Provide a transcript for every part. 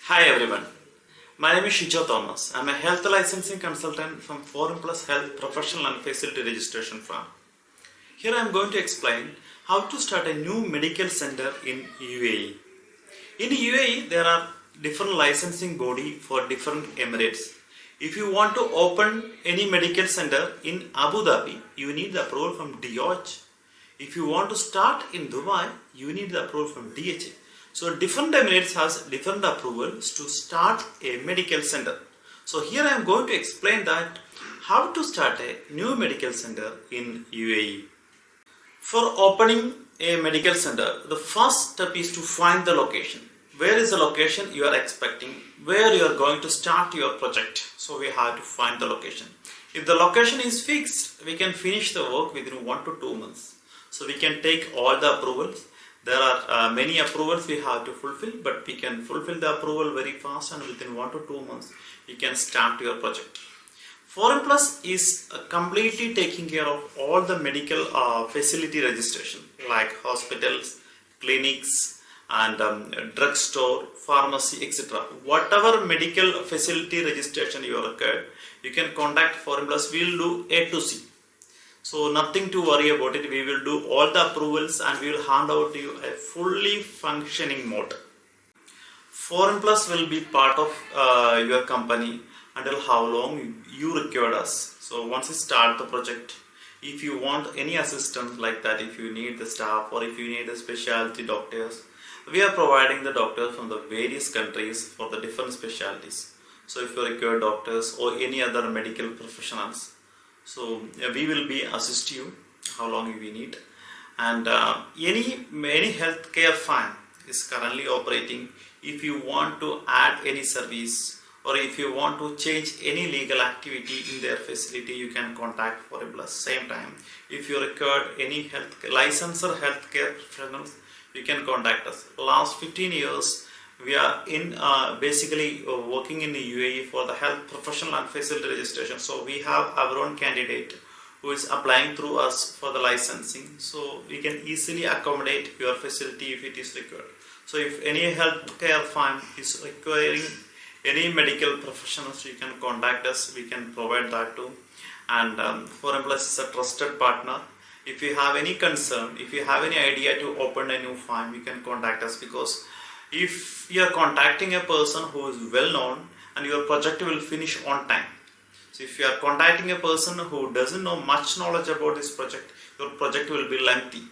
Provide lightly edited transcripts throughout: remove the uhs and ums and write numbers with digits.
Hi everyone, my name is Shijo Thomas. I am a health licensing consultant from Forum Plus Health Professional and Facility Registration firm. Here I am going to explain how to start a new medical center in UAE. In UAE there are different licensing body for different emirates. If you want to open any medical center in Abu Dhabi, you need the approval from DOH. If you want to start in Dubai, you need the approval from DHA. So different emirates has different approvals to start a medical center. So here I am going to explain that how to start a new medical center in UAE. For opening a medical center, the first step is to find the location. Where is the location you are expecting? Where you are going to start your project? So we have to find the location. If the location is fixed, we can finish the work within 1 to 2 months. So we can take all the approvals. There are many approvals we have to fulfill, but we can fulfill the approval very fast, and within 1 to 2 months you can start your project. Forum Plus is completely taking care of all the medical facility registration like hospitals, clinics and drugstore, pharmacy, etc. Whatever medical facility registration you require, you can contact Forum Plus. We will do A to C. So nothing to worry about it. We will do all the approvals and we will hand out to you a fully functioning mode. Forum Plus will be part of your company until how long you require us. So once you start the project, if you want any assistance like that, if you need the staff or if you need the specialty doctors, we are providing the doctors from the various countries for the different specialties. So if you require doctors or any other medical professionals, so we will be assist you how long we need. And any healthcare firm is currently operating. If you want to add any service or if you want to change any legal activity in their facility, you can contact Forum Plus. Same time, if you require any licensed healthcare professionals, you can contact us. Last 15 years we are in basically working in the UAE for the health professional and facility registration. So we have our own candidate who is applying through us for the licensing. So we can easily accommodate your facility if it is required. So if any healthcare firm is requiring any medical professionals, you can contact us. We can provide that too. And Forum Plus is a trusted partner. If you have any concern, if you have any idea to open a new firm, you can contact us, because if you are contacting a person who is well known and your project will finish on time. So if you are contacting a person who doesn't know much knowledge about this project, your project will be lengthy.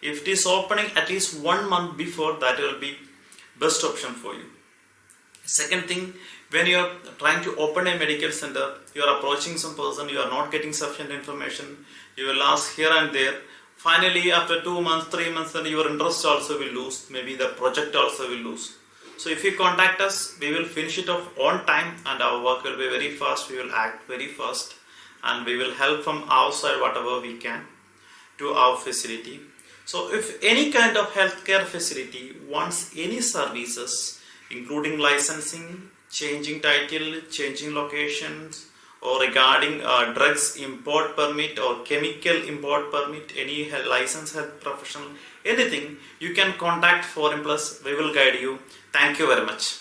If it is opening at least 1 month before, that will be best option for you. Second thing, when you are trying to open a medical center, you are approaching some person, you are not getting sufficient information, you will ask here and there. Finally, after 2 months, 3 months, then your interest also will lose. Maybe the project also will lose. So if you contact us, we will finish it off on time and our work will be very fast. We will act very fast and we will help from our side whatever we can to our facility. So if any kind of healthcare facility wants any services, including licensing, changing title, changing locations, or regarding drugs import permit or chemical import permit, any licensed health professional, anything, you can contact Forum Plus. We will guide you. Thank you very much.